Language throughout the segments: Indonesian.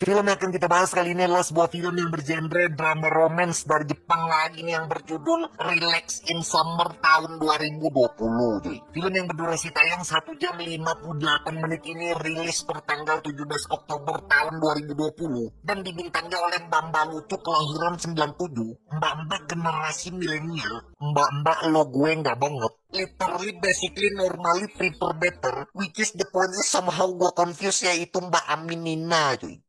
Film yang akan kita bahas kali ini adalah sebuah film yang bergenre drama romance dari Jepang lagi nih yang berjudul Relax in Summer tahun 2020. Cuy. Film yang berdurasi tayang 1 jam 58 menit ini rilis per tanggal 17 Oktober tahun 2020 dan dibintangi oleh mbak-mbak lucu kelahiran 97, mbak-mbak generasi milenial, mbak-mbak lo gue nggak banget. Literally basically normally prefer better, which is the point is somehow gue confused, yaitu Mbak Aminina cuy.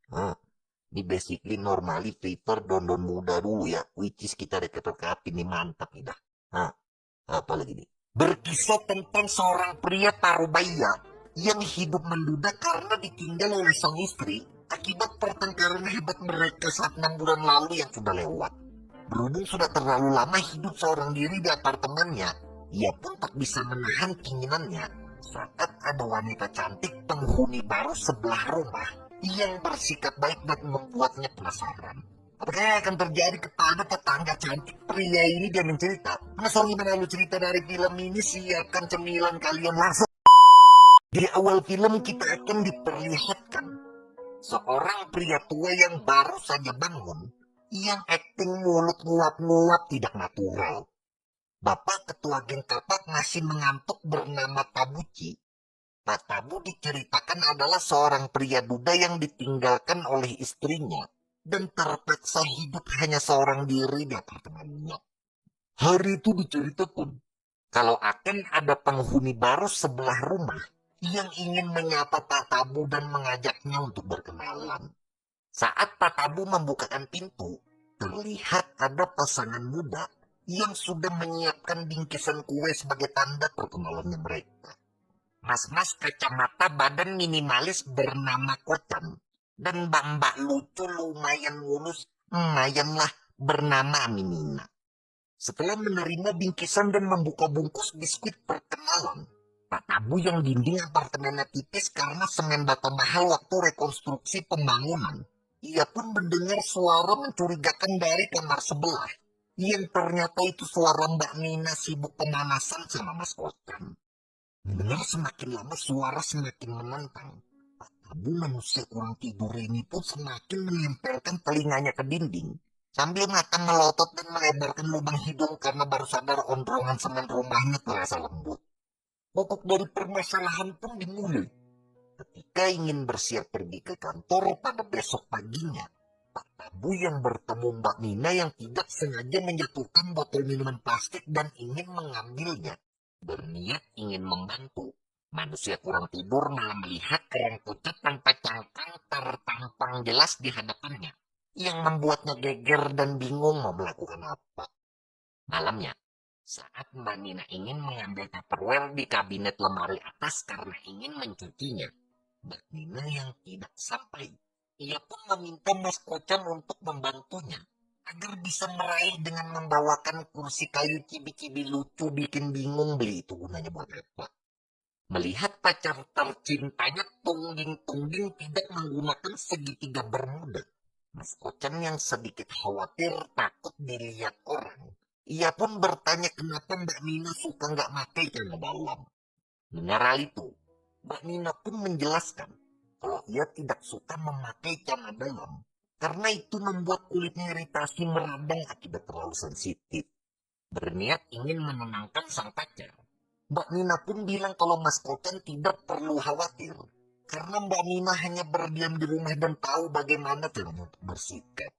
Ini basically normally prefer don-don muda dulu ya, which is kita rekap-rekap ini mantap nih dah. Apa lagi nih? Berkisah tentang seorang pria parubaya yang hidup menduda karena ditinggal oleh sang istri akibat pertengkaran hebat mereka saat 6 bulan lalu yang sudah lewat. Berhubung sudah terlalu lama hidup seorang diri di apartemennya, ia pun tak bisa menahan keinginannya saat ada wanita cantik penghuni baru sebelah rumah yang bersikap baik dan membuatnya penasaran. Apakah yang akan terjadi kepada tetangga cantik pria ini? Dia mencerita. Penasaran gimana lu cerita dari film ini? Siapkan cemilan kalian langsung. Di awal film kita akan diperlihatkan seorang pria tua yang baru saja bangun, yang akting mulut nguap-nguap tidak natural. Bapak ketua geng kapak masih mengantuk bernama Tabuchi. Pak Tabu diceritakan adalah seorang pria duda yang ditinggalkan oleh istrinya dan terpaksa hidup hanya seorang diri di apartemennya. Hari itu diceritakan kalau akan ada penghuni baru sebelah rumah yang ingin menyapa Pak Tabu dan mengajaknya untuk berkenalan. Saat Pak Tabu membukakan pintu, terlihat ada pasangan muda yang sudah menyiapkan bingkisan kue sebagai tanda perkenalannya mereka. Mas-mas kacamata badan minimalis bernama Kocan dan mbak-mbak lucu lumayan mulus, lumayanlah bernama Minina. Setelah menerima bingkisan dan membuka bungkus biskuit perkenalan, Pak Tabu yang dinding apartemennya tipis karena semen bata mahal waktu rekonstruksi pembangunan. Ia pun mendengar suara mencurigakan dari kamar sebelah, yang ternyata itu suara Mbak Nina sibuk pemanasan sama Mas Kocan. Mendengar semakin lama suara semakin menantang. Pak Tabu manusia kurang tidur ini pun semakin menempelkan telinganya ke dinding. Sambil mata melotot dan melebarkan lubang hidung karena baru sadar ondrongan semen rumahnya terasa lembut. Pokok dari permasalahan pun dimulai. Ketika ingin bersiap pergi ke kantor pada besok paginya, Pak Tabu yang bertemu Mbak Nina yang tidak sengaja menjatuhkan botol minuman plastik dan ingin mengambilnya. Berniat ingin membantu. Manusia kurang tidur malah melihat kerang pucat tanpa cangkang tertampang jelas di hadapannya, yang membuatnya geger dan bingung mau melakukan apa. Malamnya, saat Mbak Nina ingin mengambil tupperware di kabinet lemari atas karena ingin mencucinya, Mbak Nina yang tidak sampai. Ia pun meminta Mas Kocan untuk membantunya agar bisa meraih dengan membawakan kursi kayu cibi-cibi lucu bikin bingung beli itu gunanya buat apa. Melihat pacar tercintanya tungging-tungging tidak menggunakan segitiga bermuda, Mas Kocan yang sedikit khawatir takut dilihat orang. Ia pun bertanya kenapa Mbak Nina suka nggak pakai celana dalam. Dengar hal itu, Mbak Nina pun menjelaskan kalau ia tidak suka memakai celana dalam karena itu membuat kulitnya iritasi meradang akibat terlalu sensitif. Berniat ingin menenangkan sang pacar, Mbak Nina pun bilang kalau Mas Kocan tidak perlu khawatir karena Mbak Nina hanya berdiam di rumah dan tahu bagaimana caranya untuk bersikap.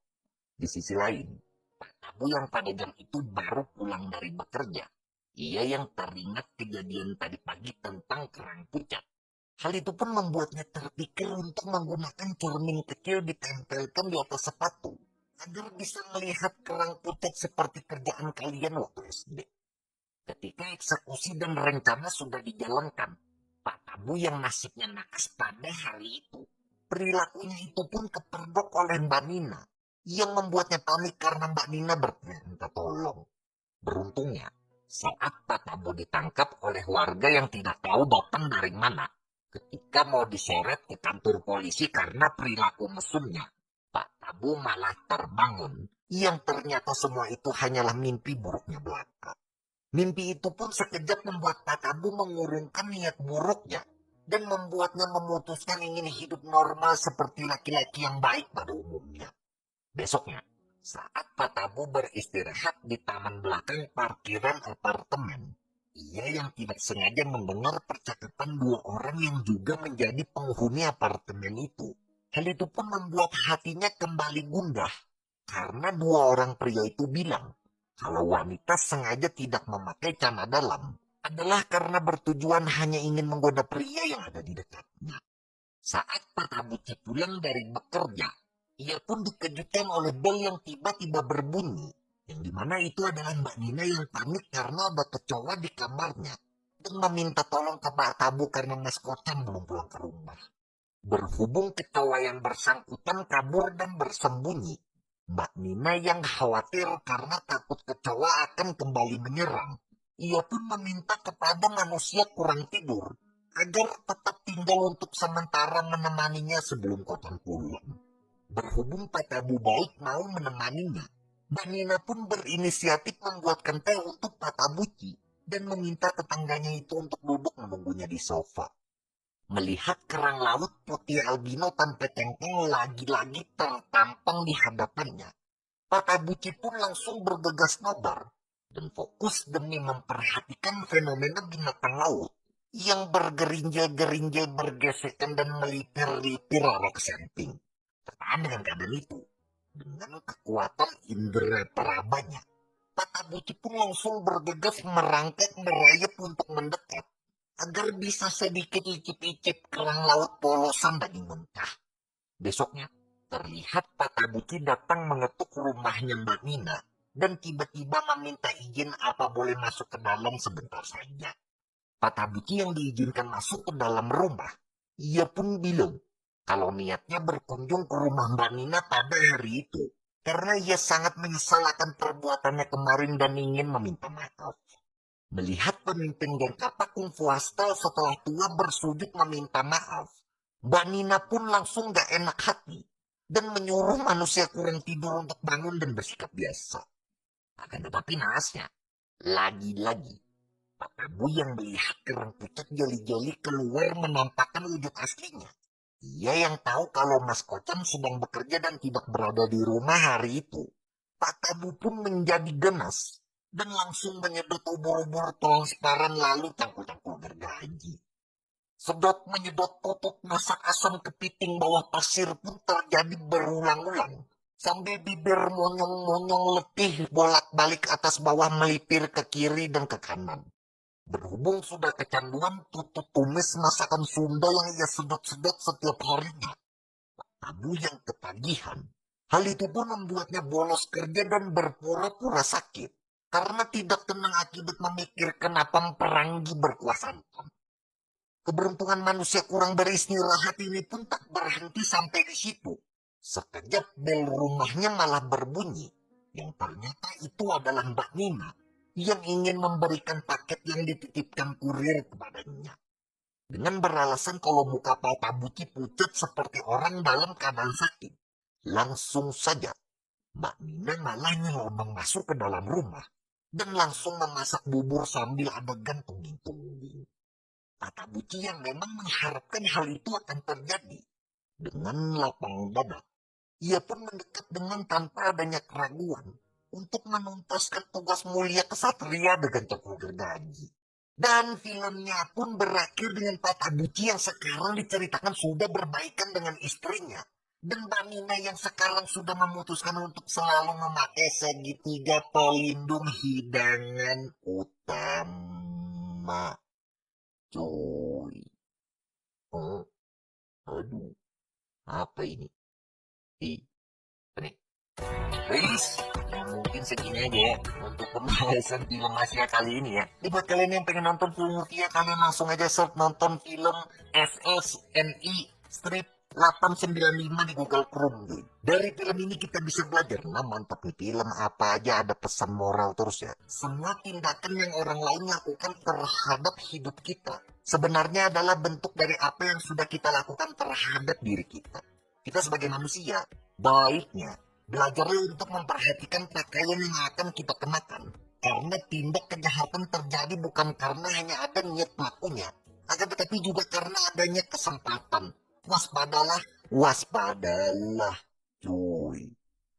Di sisi lain, Pak Tabu yang pada jam itu baru pulang dari bekerja. Ia yang teringat kejadian tadi pagi tentang kerang pucat. Hal itu pun membuatnya terpikir untuk menggunakan cermin kecil ditempelkan di atas sepatu agar bisa melihat kerang pucat seperti kerjaan kalian waktu SD. Ketika eksekusi dan rencana sudah dijalankan, Pak Tabu yang nasibnya nakas pada hari itu, perilakunya itu pun kepergok oleh Mbak Nina, yang membuatnya panik karena Mbak Nina minta tolong. Beruntungnya, saat Pak Tabu ditangkap oleh warga yang tidak tahu datang dari mana, ketika mau diseret ke kantor polisi karena perilaku mesumnya, Pak Tabu malah terbangun, yang ternyata semua itu hanyalah mimpi buruknya belaka. Mimpi itu pun sekejap membuat Pak Tabu mengurungkan niat buruknya. dan membuatnya memutuskan ingin hidup normal seperti laki-laki yang baik pada umumnya. Besoknya, saat Pak Tabu beristirahat di taman belakang parkiran apartemen, ia yang tidak sengaja mendengar percakapan dua orang yang juga menjadi penghuni apartemen itu. Hal itu pun membuat hatinya kembali gundah, karena dua orang pria itu bilang kalau wanita sengaja tidak memakai celana dalam adalah karena bertujuan hanya ingin menggoda pria yang ada di dekatnya. Saat Pak Tabuci pulang dari bekerja, ia pun dikejutkan oleh bel yang tiba-tiba berbunyi, yang dimana itu adalah Mbak Nina yang panik karena ada kecoa di kamarnya, dan meminta tolong ke Pak Tabu karena Mas Kocan belum pulang ke rumah. Berhubung kecoa yang bersangkutan kabur dan bersembunyi, Mbak Nina yang khawatir karena takut kecoa akan kembali menyerang, ia pun meminta kepada manusia kurang tidur agar tetap tinggal untuk sementara menemaninya sebelum Kocan pulang. Berhubung Pak Tabu baik mau menemaninya, Mbak Nina pun berinisiatif membuatkan teh untuk Pak Tabuci dan meminta tetangganya itu untuk duduk menunggunya di sofa. Melihat kerang laut putih albino tanpa cengkeng lagi-lagi tertampang di hadapannya, Pak Tabuci pun langsung bergegas nobar dan fokus demi memperhatikan fenomena binatang laut yang bergerinjal-gerinjal bergesekan dan melipir-lipir arah ke samping. Tertahan dengan keadaan itu, dengan kekuatan indera perabanya, Pak Tabuci pun langsung bergegas merangkak merayap untuk mendekat agar bisa sedikit icip-icip kerang laut polosan daging mentah. Besoknya, terlihat Pak Tabuci datang mengetuk rumahnya Mbak Nina dan tiba-tiba meminta izin apa boleh masuk ke dalam sebentar saja. Pak Tabuci yang diizinkan masuk ke dalam rumah, ia pun bilang kalau niatnya berkunjung ke rumah Mbak Nina pada hari itu, karena ia sangat menyesal akan perbuatannya kemarin dan ingin meminta maaf. Melihat pemimpin geng kapak kungfu hasta setelah tua bersujud meminta maaf, Mbak Nina pun langsung gak enak hati dan menyuruh manusia kurang tidur untuk bangun dan bersikap biasa. Akan tetapi naasnya, lagi-lagi, Pak Tabu yang melihat kerang pucat jeli-jeli keluar menampakkan wujud aslinya. Ia yang tahu kalau Mas Kocan sedang bekerja dan tidak berada di rumah hari itu. Pak Tabu pun menjadi gemas dan langsung menyedot ubur-ubur transparan lalu cangkul-cangkul gergaji. Sedot menyedot pupuk masak asam kepiting bawah pasir pun terjadi berulang-ulang. Sambil bibir monyong-monyong letih bolak-balik atas bawah melipir ke kiri dan ke kanan. Berhubung sudah kecanduan tutut tumis masakan Sunda yang ia sedot-sedot setiap harinya, Tabu yang ketagihan. Hal itu pun membuatnya bolos kerja dan berpura-pura sakit karena tidak tenang akibat memikirkan apa perangi berkuasa. Keberuntungan manusia kurang beristirahat ini pun tak berhenti sampai di situ. Sekejap bel rumahnya malah berbunyi, yang ternyata itu adalah Mbak Nina yang ingin memberikan paket yang dititipkan kurir kepadanya. Dengan beralasan kalau muka Pak Tabuci pucat seperti orang dalam keadaan sakit. Langsung saja, Mbak Nina malah nyelonong masuk ke dalam rumah dan langsung memasak bubur sambil adegan tungging-tungging. Pak Tabuci yang memang mengharapkan hal itu akan terjadi. Dengan lapang dada, ia pun mendekat dengan tanpa adanya keraguan untuk menuntaskan tugas mulia kesatria dengan cokol gergaji. Dan filmnya pun berakhir dengan Pak Tabuci yang sekarang diceritakan sudah berbaikan dengan istrinya. Dan Mbak Nina yang sekarang sudah memutuskan untuk selalu memakai segitiga pelindung hidangan utama. Cuy. Oh, aduh. Apa ini? Ini. Guys, mungkin segini aja ya untuk pembahasan film Asia kali ini ya. Jadi buat kalian yang pengen nonton film Rukia, kalian langsung aja search nonton film FSNI strip 895 di Google Chrome deh. Dari film ini kita bisa belajar, nah mantap nih film apa aja ada pesan moral terus ya. Semua tindakan yang orang lain lakukan terhadap hidup kita sebenarnya adalah bentuk dari apa yang sudah kita lakukan terhadap diri kita. Kita sebagai manusia, baiknya belajarlah untuk memperhatikan pakaian yang akan kita kenakan. Karena tindak kejahatan terjadi bukan karena hanya ada niat pelakunya, akan tetapi tapi juga karena adanya kesempatan. Waspadalah, waspadalah.